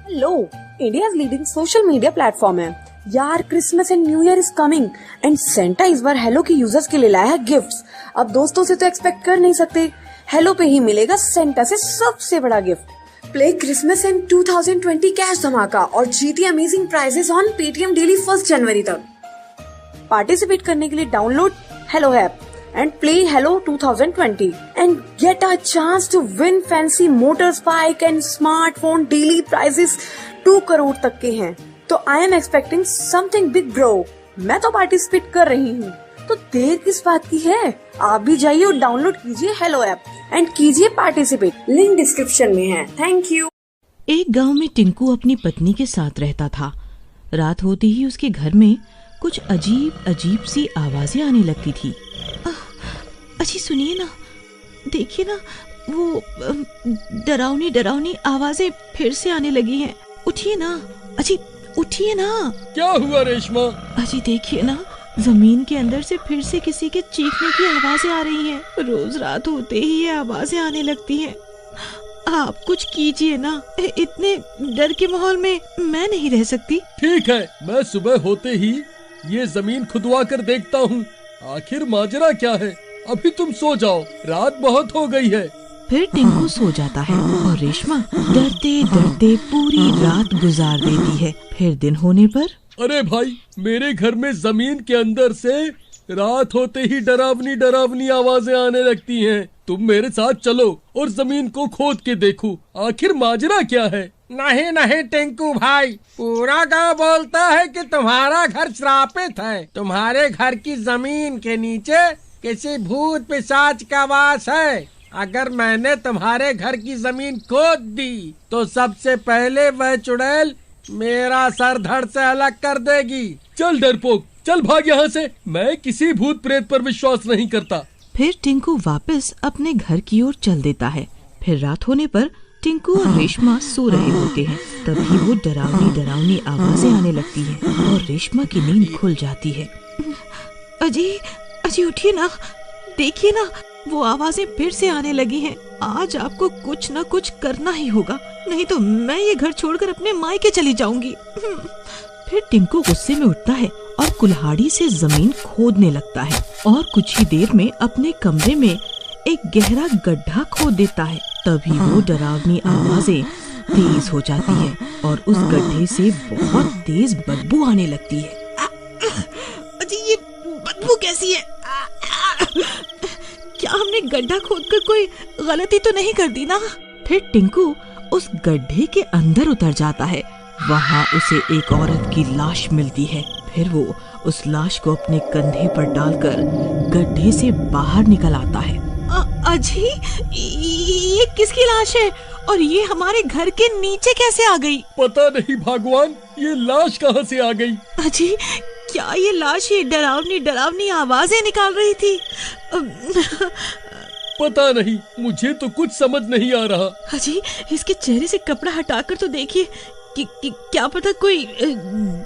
Hello, India's leading social media platform है यार। Christmas and new year is coming and Santa इस बार hello के users के लिए लाया है गिफ्ट्स। अब दोस्तों से तो एक्सपेक्ट कर नहीं सकते, हेलो पे ही मिलेगा सेंटा से सबसे बड़ा gift. Play Christmas and 2020 cash धमाका और जीती amazing prizes on Paytm daily 1 जनवरी तक। पार्टिसिपेट करने के लिए download Hello app and play Hello 2020 and get a chance to win fancy motorbike and smartphone daily prizes 2 crore तक के हैं। तो I am expecting something big bro। मैं तो पार्टिसिपेट कर रही हूँ, तो देर किस बात की है? आप भी जाइए और डाउनलोड कीजिए हेलो ऐप एंड कीजिए पार्टिसिपेट। लिंक डिस्क्रिप्शन में है। Thank you. एक गांव में टिंकू अपनी पत्नी के साथ रहता था। रात होते ही उसके घर में कुछ अजीब अजीब सी आवाजें आने लगती थी। अजी सुनिए ना, देखिए ना, वो डरावनी डरावनी आवाजें फिर से आने लगी हैं। उठिए ना अजी, उठिए ना। क्या हुआ रेशमा? अजी देखिए ना, जमीन के अंदर से फिर से किसी के चीखने की आवाजें आ रही हैं। रोज रात होते ही ये आवाजें आने लगती हैं। आप कुछ कीजिए ना, इतने डर के माहौल में मैं नहीं रह सकती। ठीक है, मैं सुबह होते ही ये जमीन खुदवा कर देखता हूँ, आखिर माजरा क्या है। अभी तुम सो जाओ, रात बहुत हो गई है। फिर टिंकू सो जाता है और रेशमा डरते डरते पूरी रात गुजार देती है। फिर दिन होने पर अरे भाई, मेरे घर में जमीन के अंदर से रात होते ही डरावनी डरावनी आवाजें आने लगती हैं। तुम मेरे साथ चलो और जमीन को खोद के देखो, आखिर माजरा क्या है। नहीं नहीं टिंकू भाई, पूरा गांव बोलता है कि तुम्हारा घर श्रापित है। तुम्हारे घर की जमीन के नीचे किसी भूत पिशाच का वास है। अगर मैंने तुम्हारे घर की जमीन खोद दी तो सबसे पहले वह चुड़ैल मेरा सर धड़ से अलग कर देगी। चल डरपोक, चल भाग यहाँ से। मैं किसी भूत प्रेत पर विश्वास नहीं करता। फिर टिंकू वापस अपने घर की ओर चल देता है। फिर रात होने पर टिंकू और रेशमा सो रहे होते हैं। तभी वो डरावनी डरावनी आवाजें आने लगती हैं और रेशमा की नींद खुल जाती है। अजी अजी उठिए ना, देखिए ना, वो आवाजें फिर से आने लगी हैं। आज आपको कुछ न कुछ करना ही होगा, नहीं तो मैं ये घर छोड़कर अपने मायके चली जाऊंगी। फिर टिंकू गुस्से में उठता है और कुल्हाड़ी से जमीन खोदने लगता है और कुछ ही देर में अपने कमरे में एक गहरा गड्ढा खोद देता है। तभी वो डरावनी आवाजें तेज हो जाती है और उस गड्ढे से बहुत तेज बदबू आने लगती है। अजी ये बदबू कैसी है? क्या हमने गड्ढा खोदकर कोई गलती तो नहीं कर दी ना? फिर टिंकू उस गड्ढे के अंदर उतर जाता है। वहाँ उसे एक औरत की लाश मिलती है। फिर वो उस लाश को अपने कंधे पर डालकर गड्ढे से बाहर निकल आता है। अजी ये किसकी लाश है और ये हमारे घर के नीचे कैसे आ गई? पता नहीं भगवान, ये लाश कहाँ से आ गई। अजी क्या ये लाश ये डरावनी डरावनी आवाजें निकाल रही थी? पता नहीं, मुझे तो कुछ समझ नहीं आ रहा। अजी इसके चेहरे से कपड़ा हटाकर तो देखिए कि क्या पता कोई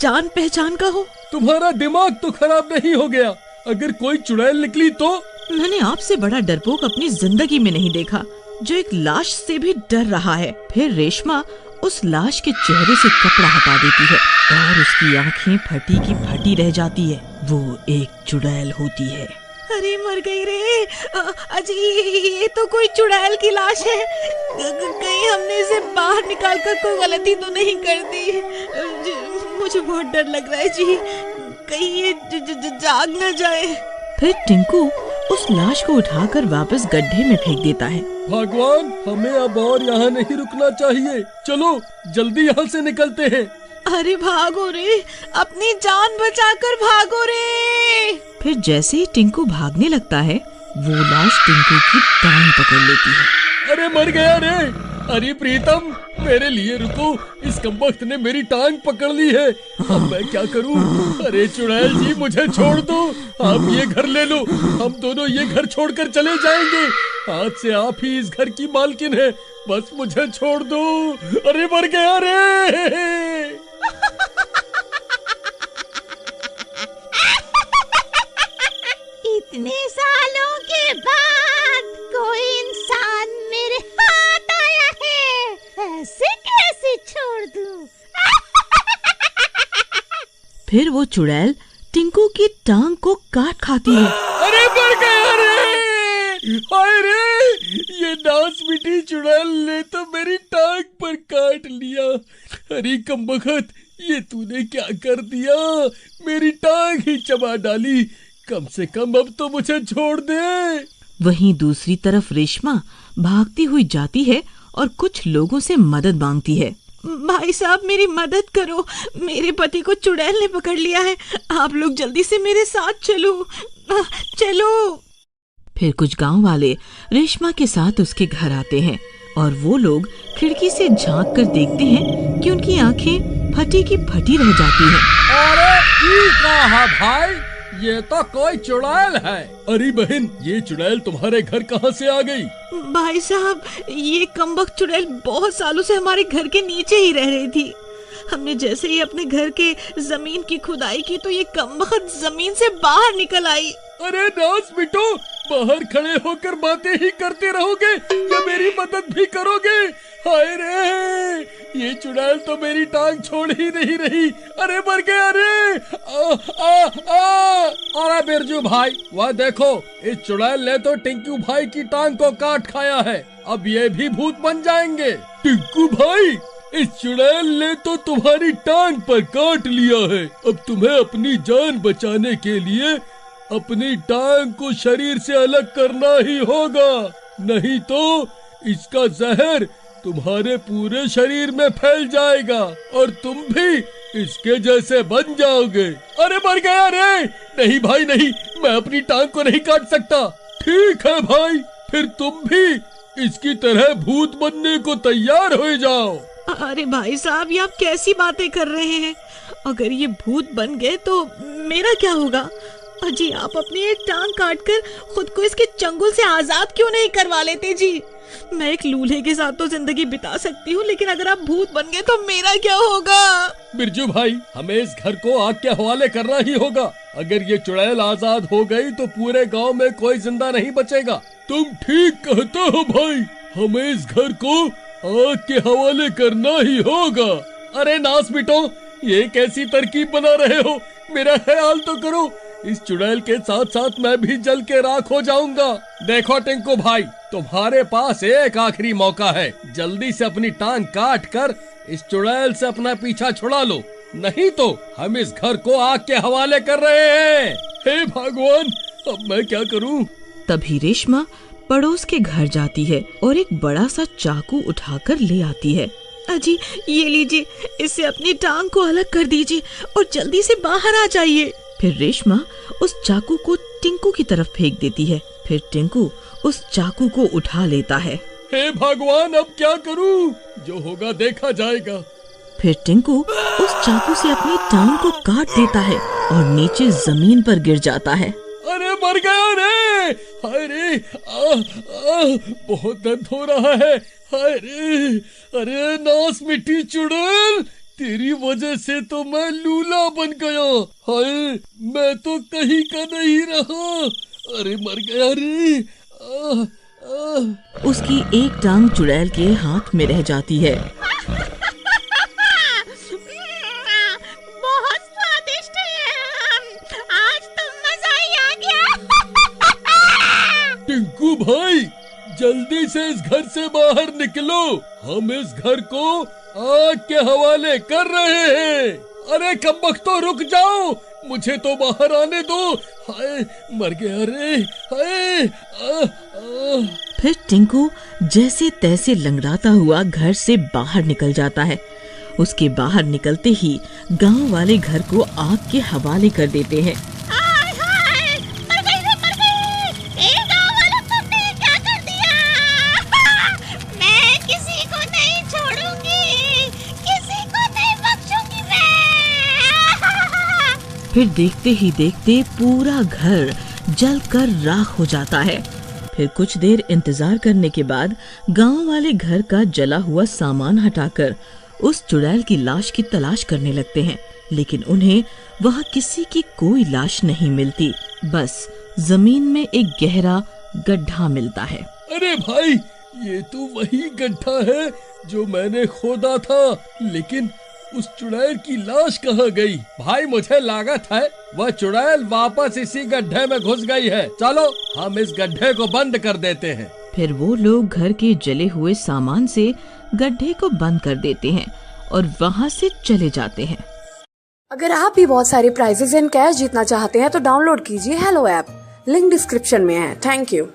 जान पहचान का हो। तुम्हारा दिमाग तो खराब नहीं हो गया? अगर कोई चुड़ैल निकली तो? मैंने आपसे बड़ा डरपोक अपनी जिंदगी में नहीं देखा, जो एक लाश से भी डर रहा है। फिर रेशमा उस लाश के चेहरे से कपड़ा हटा देती है और उसकी आंखें फटी की फटी रह जाती है। वो एक चुड़ैल होती है। अरे मर गई रे अजी, ये तो कोई चुड़ैल की लाश है। कहीं हमने इसे बाहर निकालकर कोई गलती तो नहीं कर दी? मुझे बहुत डर लग रहा है जी, कहीं ये जाग न जाए। फिर टिंकू उस लाश को उठाकर वापस गड्ढे में फेंक देता है। भगवान, हमें अब और यहाँ नहीं रुकना चाहिए। चलो जल्दी यहाँ से निकलते हैं। अरे भागो रे, अपनी जान बचाकर भागो रे। फिर जैसे ही टिंकू भागने लगता है, वो लाश टिंकू की टांग पकड़ लेती है। अरे मर गया रे। अरे प्रीतम, मेरे लिए रुको, इस कमबख्त ने मेरी टांग पकड़ ली है। अब मैं क्या करूं? अरे चुड़ैल जी, मुझे छोड़ दो। आप ये घर ले लो, हम दोनों ये घर छोड़कर चले जाएंगे। आज से आप ही इस घर की मालकिन है, बस मुझे छोड़ दो। अरे मर गया रे। इतने सालों के बाद कोई इंसान मेरे हाथ आया है, ऐसे कैसे छोड़ दूं? फिर वो चुड़ैल टिंकू की टांग को काट खाती है। अरे मर गया रे! हाय रे! ये नास मिटी चुड़ैल ने तो मेरी टांग पर काट लिया। अरे कमबख्त, ये तूने क्या कर दिया? मेरी टांग ही चबा डाली। कम से कम अब तो मुझे छोड़ दे। वहीं दूसरी तरफ रेशमा भागती हुई जाती है और कुछ लोगों से मदद मांगती है। भाई साहब, मेरी मदद करो, मेरे पति को चुड़ैल ने पकड़ लिया है, आप लोग जल्दी से मेरे साथ चलो। चलो। फिर कुछ गांव वाले रेशमा के साथ उसके घर आते हैं और वो लोग खिड़की से झांक कर देखते हैं कि उनकी आंखें फटी की फटी रह जाती हैं। अरे ई कहा भाई, ये तो कोई चुड़ैल है। अरे बहन, ये चुड़ैल तुम्हारे घर कहाँ से आ गई? भाई साहब, ये कमबख्त चुड़ैल बहुत सालों से हमारे घर के नीचे ही रह रही थी। हमने जैसे ही अपने घर के जमीन की खुदाई की तो ये कमबख्त जमीन से बाहर निकल आई। अरे नास बिटो, बाहर खड़े होकर बातें ही करते रहोगे या मेरी मदद भी करोगे? हाय रे! ये चुड़ैल तो मेरी टांग छोड़ ही नहीं रही। अरे मर गया रे! अरे बिरजू भाई, वह देखो, इस चुड़ैल ने तो टिंकू भाई की टांग को काट खाया है। अब ये भी भूत बन जाएंगे। टिंकू भाई, इस चुड़ैल ने तो तुम्हारी टांग पर काट लिया है। अब तुम्हें अपनी जान बचाने के लिए अपनी टांग को शरीर से अलग करना ही होगा, नहीं तो इसका जहर तुम्हारे पूरे शरीर में फैल जाएगा और तुम भी इसके जैसे बन जाओगे। अरे मर गया रे! नहीं भाई नहीं, मैं अपनी टांग को नहीं काट सकता। ठीक है भाई, फिर तुम भी इसकी तरह भूत बनने को तैयार हो जाओ। अरे भाई साहब, ये आप कैसी बातें कर रहे हैं? अगर ये भूत बन गए तो मेरा क्या होगा? अजी, आप अपनी एक टांग काटकर खुद को इसके चंगुल से आजाद क्यों नहीं करवा लेते जी? मैं एक लूल्हे के साथ तो जिंदगी बिता सकती हूँ, लेकिन अगर आप भूत बन गए तो मेरा क्या होगा? बिरजू भाई, हमें इस घर को आग के हवाले करना ही होगा। अगर ये चुड़ैल आजाद हो गई तो पूरे गांव में कोई जिंदा नहीं बचेगा। तुम ठीक कहते हो भाई, हमें इस घर को आग के हवाले करना ही होगा। अरे नास बिटो, ये कैसी तरकीब बना रहे हो? मेरा ख्याल तो करो, इस चुड़ैल के साथ साथ मैं भी जल के राख हो जाऊंगा। देखो टिंकू भाई, तुम्हारे पास एक आखिरी मौका है। जल्दी से अपनी टांग काट कर इस चुड़ैल से अपना पीछा छुड़ा लो, नहीं तो हम इस घर को आग के हवाले कर रहे हैं। हे भगवान, अब मैं क्या करूं? तभी रेशमा पड़ोस के घर जाती है और एक बड़ा सा चाकू उठाकर ले आती है। अजी, ये लीजिए, इससे अपनी टांग को अलग कर दीजिए और जल्दी से बाहर आ जाइए। फिर रेशमा उस चाकू को टिंकू की तरफ फेंक देती है। फिर टिंकू उस चाकू को उठा लेता है। हे भगवान, अब क्या करूं? जो होगा देखा जाएगा। फिर टिंकू उस चाकू से अपनी टांग को काट देता है और नीचे जमीन पर गिर जाता है। अरे मर गया रे! हाय रे! बहुत दर्द हो रहा है। हाय रे! अरे नास मिट्टी चुड़ैल, तेरी वजह से तो मैं लूला बन गया। हाय, मैं तो कहीं का नहीं रहा। अरे मर गया रे! उसकी एक टांग चुड़ैल के हाथ में रह जाती है। बहुत स्वादिष्ट है, आज तो मजा ही आ गया। टिंकू भाई, जल्दी से इस घर से बाहर निकलो, हम इस घर को आग के हवाले कर रहे हैं। अरे कमबख्तो, रुक जाओ, मुझे तो बाहर आने दो। हाय, मर गया रे! हाय! फिर टिंकू जैसे तैसे लंगड़ाता हुआ घर से बाहर निकल जाता है। उसके बाहर निकलते ही गांव वाले घर को आग के हवाले कर देते हैं। हाय हाय, मर गई रे, मर गई। ए गाँव वालों, तुमने क्या कर दिया? मैं किसी को नहीं छोड़ूंगी, किसी को नहीं बख्शूंगी मैं। फिर देखते ही देखते पूरा घर जलकर राख हो जाता है। फिर कुछ देर इंतजार करने के बाद गांव वाले घर का जला हुआ सामान हटाकर उस चुड़ैल की लाश की तलाश करने लगते हैं, लेकिन उन्हें वहां किसी की कोई लाश नहीं मिलती। बस जमीन में एक गहरा गड्ढा मिलता है। अरे भाई, ये तो वही गड्ढा है जो मैंने खोदा था, लेकिन उस चुड़ैल की लाश कहाँ गई? भाई मुझे लागत है वह चुड़ैल वापस इसी गड्ढे में घुस गई है। चलो हम इस गड्ढे को बंद कर देते हैं। फिर वो लोग घर के जले हुए सामान से गड्ढे को बंद कर देते हैं और वहाँ से चले जाते हैं। अगर आप भी बहुत सारे प्राइजेस एंड कैश जीतना चाहते हैं तो डाउनलोड कीजिए हेलो ऐप, लिंक डिस्क्रिप्शन में है। Thank you.